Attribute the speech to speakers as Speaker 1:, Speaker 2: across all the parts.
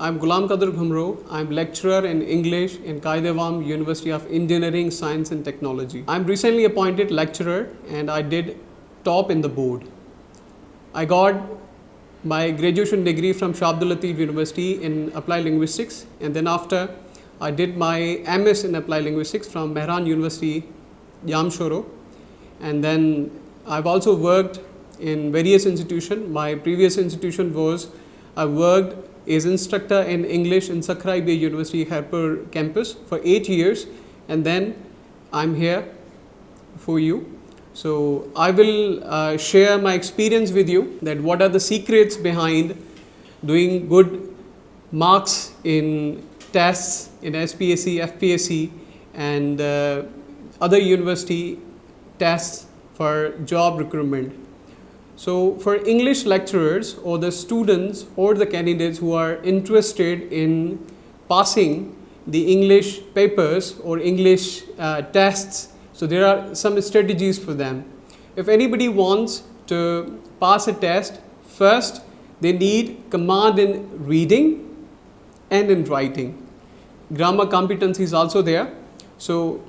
Speaker 1: I'm Gulam Qadir Ghumro. I'm lecturer in English in Qaid-e-Awam University of Engineering, Science and Technology. I'm recently appointed lecturer and I did top in the board. I got my graduation degree from Shah Abdul Latif University in Applied Linguistics, and then after I did my MS in Applied Linguistics from Mehran University, Jamshoro, and then I've also worked in various institutions. My previous institution was I worked as instructor in English in Sakhra Bay University Khairpur campus for 8 years, and then I'm here for you. So I will share my experience with you, that what are the secrets behind doing good marks in tests in SPSC, FPSC and other university tests for job recruitment. So for English lecturers or the students or the candidates who are interested in passing the English papers or English tests, so there are some strategies for them. If anybody wants to pass a test, first they need command in reading and in writing. Grammar competency is also there. So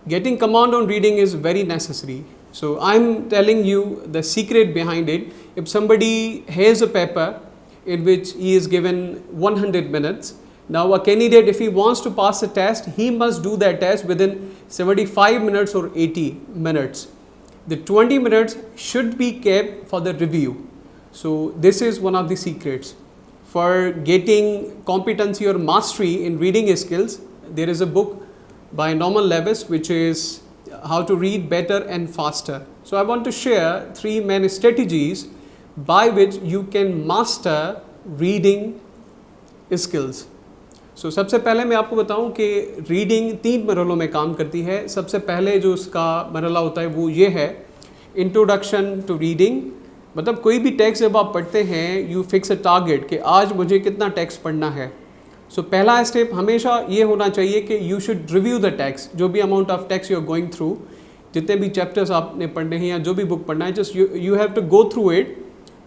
Speaker 1: getting command on reading is very necessary. So I'm telling you the secret behind it. If somebody has a paper in which he is given 100 minutes, now a candidate, if he wants to pass a test, he must do that test within 75 minutes or 80 minutes. The 20 minutes should be kept for the review. So this is one of the secrets. For getting competency or mastery in reading skills, there is a book by Norman Lewis which is How to Read Better and Faster. So I want to share 3 main strategies by which you can master reading skills. So सबसे पहले मैं आपको बताऊं कि reading 3 मरहलों में काम करती है. सबसे पहले जो उसका मरहला होता है वो ये है, इंट्रोडक्शन टू रीडिंग. मतलब कोई भी टेक्स्ट जब आप पढ़ते हैं, यू फिक्स अ टारगेट कि आज मुझे कितना टेक्स्ट पढ़ना है. सो पहला स्टेप हमेशा ये होना चाहिए कि you should review the text. जो भी amount of text you are going through, जितने भी चैप्टर्स आपने पढ़ने हैं या जो भी बुक पढ़ना है, just you have to go through it.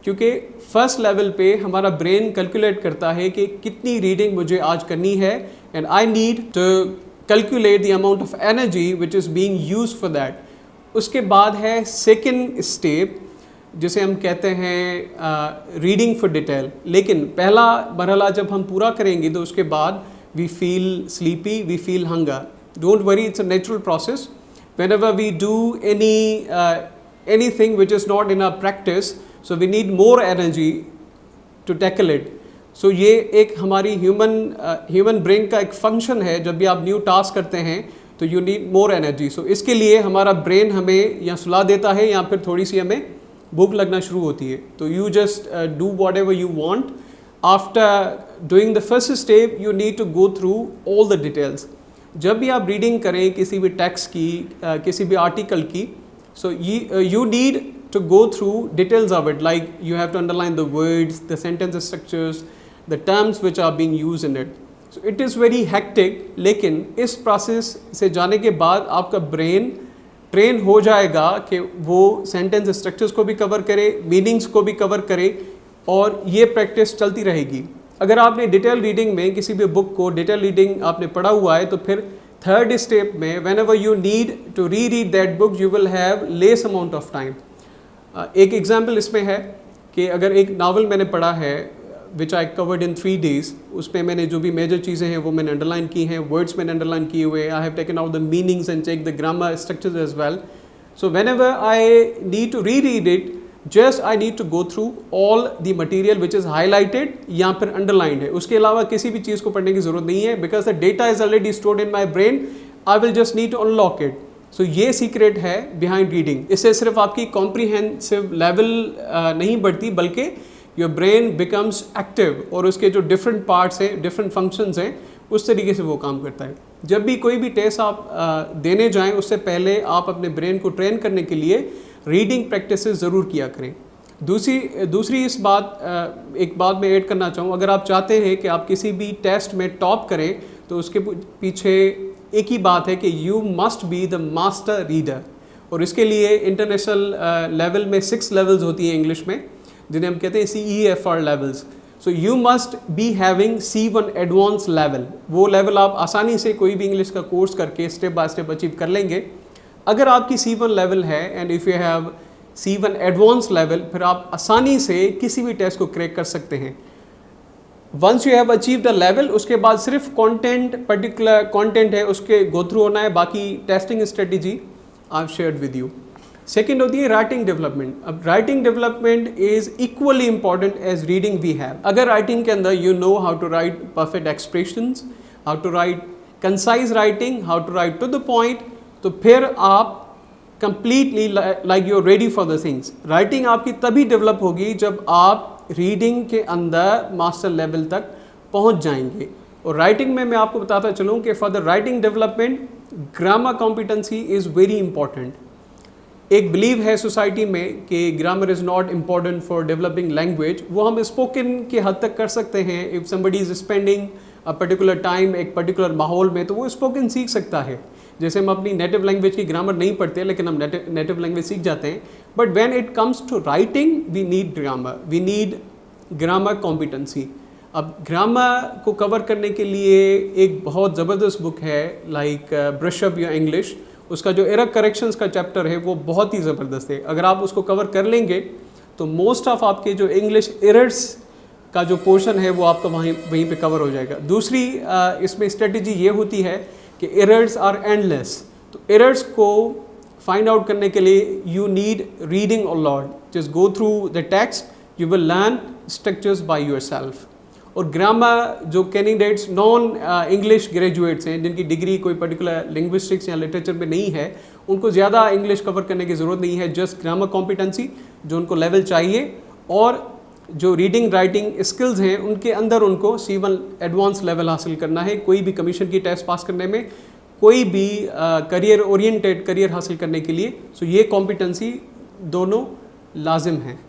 Speaker 1: क्योंकि फर्स्ट लेवल पे हमारा ब्रेन कैलकुलेट करता है कि कितनी रीडिंग मुझे आज करनी है, and I need to calculate the amount of energy which is being used for that. उसके बाद है सेकंड स्टेप, जिसे हम कहते हैं रीडिंग फॉर डिटेल. लेकिन पहला मरहला जब हम पूरा करेंगे तो उसके बाद we feel sleepy, we feel hunger. Don't worry, it's a natural process. Whenever we do anything which is not in our practice, so we need more energy to tackle it. So ये एक हमारी human brain का एक function है. जब भी आप new task करते हैं तो यू नीड मोर एनर्जी. सो इसके लिए हमारा ब्रेन हमें या सुला देता है या फिर थोड़ी सी हमें भूख लगना शुरू होती है. तो you just do whatever you want. After doing the first step you need to go through all the details. जब भी आप रीडिंग करें किसी भी टेक्स्ट की, किसी भी आर्टिकल की, so you need to go through details of it, like you have to underline the words, the sentence structures, the terms which are being used in it. So it is very hectic, लेकिन इस process से जाने के बाद आपका brain train हो जाएगा कि वो सेंटेंस स्ट्रक्चर्स को भी कवर करे, मीनिंग्स को भी कवर करे, और ये प्रैक्टिस चलती रहेगी. अगर आपने डिटेल रीडिंग में किसी भी बुक को डिटेल रीडिंग आपने पढ़ा हुआ है, तो फिर थर्ड स्टेप में whenever you need to reread that book, you will have less amount of time. एक एग्जाम्पल इसमें है कि अगर एक नावल मैंने पढ़ा है विच आई कवर्ड इन 3 days, उसमें मैंने जो भी मेजर चीज़ें हैं वो मैंने अंडरलाइन की हैं, वर्ड्स मैंने अंडरलाइन किए हुए, I have taken out the meanings and check the grammar structures as well. So whenever I need to reread it, just I need to go through all the material which is highlighted या फिर underlined है. उसके अलावा किसी भी चीज़ को पढ़ने की ज़रूरत नहीं है, because the data is already stored in my brain. I will just need to unlock it. So ये सीक्रेट है बिहाइंड रीडिंग. इससे सिर्फ आपकी कॉम्प्रीहेंसिव लेवल नहीं बढ़ती, बल्कि योर ब्रेन बिकम्स एक्टिव, और उसके जो डिफरेंट पार्ट्स हैं, डिफरेंट फंक्शंस हैं, उस तरीके से वो काम करता है. जब भी कोई भी टेस्ट आप देने जाएं, उससे पहले आप अपने ब्रेन को ट्रेन करने के लिए रीडिंग प्रैक्टिसेस ज़रूर किया करें. दूसरी इस बात एक बात मैं ऐड करना चाहूँ, अगर आप चाहते हैं कि आप किसी भी टेस्ट में टॉप करें, तो उसके पीछे एक ही बात है कि you must be the master reader. और इसके लिए इंटरनेशनल लेवल में 6 लेवल्स होती हैं इंग्लिश में, जिन्हें हम कहते हैं CEFR levels. So you must be having C1 advance level. वो लेवल आप आसानी से कोई भी इंग्लिश का कोर्स करके स्टेप बाय स्टेप अचीव कर लेंगे। अगर आपकी C1 लेवल है and if you have C1 advance level, फिर आप आसानी से किसी भी टेस्ट को क्रैक कर सकते हैं। Once you have achieved a level, उसके बाद सिर्फ कंटेंट, पर्टिकुलर कंटेंट है उसके गो थ्रू होना है, बाकी testing strategy I have shared with you. Second होती है राइटिंग डेवलपमेंट। अब writing development is equally important as reading we have. अगर राइटिंग के अंदर you know how to write perfect expressions, how to write concise writing, how to write to the point, तो फिर आप completely like you are ready for the things. Writing आपकी तभी develop होगी जब आप रीडिंग के अंदर मास्टर लेवल तक पहुंच जाएंगे। और राइटिंग में मैं आपको बताता चलूं कि for the writing development grammar competency is very important. एक बिलीव है सोसाइटी में कि grammar is not important for developing language. वो हम स्पोकन के हद तक कर सकते हैं। If somebody is spending a particular time एक पर्टिकुलर माहौल में, तो वो स्पोकन सीख सकता है। जैसे हम अपनी नेटिव लैंग्वेज की ग्रामर नहीं पढ़ते, लेकिन हम नेटिव लैंग्वेज सीख जाते हैं। But when it comes to writing we need grammar, we need grammar competency. अब ग्रामर को कवर करने के लिए एक बहुत ज़बरदस्त बुक है like brush up your English. उसका जो एरर करेक्शंस का चैप्टर है वो बहुत ही ज़बरदस्त है। अगर आप उसको कवर कर लेंगे तो मोस्ट ऑफ आपके जो इंग्लिश एरर्स का जो पोर्शन है वो आपका वहीं पे कवर हो जाएगा। दूसरी इसमें स्ट्रेटजी ये होती है कि एरर्स आर एंडलेस। तो एरर्स को फाइंड आउट करने के लिए you need reading a lot, just go through the text, you will learn structures by yourself. और ग्रामर जो कैंडिडेट्स नॉन इंग्लिश ग्रेजुएट्स हैं, जिनकी डिग्री कोई पर्टिकुलर लिंग्विस्टिक्स या लिटरेचर में नहीं है, उनको ज़्यादा इंग्लिश कवर करने की ज़रूरत नहीं है। जस्ट ग्रामर कॉम्पिटेंसी जो उनको लेवल चाहिए, और जो रीडिंग राइटिंग स्किल्स हैं उनके अंदर उनको C1 एडवांस लेवल हासिल करना है। कोई भी कमीशन की टेस्ट पास करने में, कोई भी करियर ओरिएंटेड करियर हासिल करने के लिए, सो ये कॉम्पिटेंसी दोनों लाजिम हैं।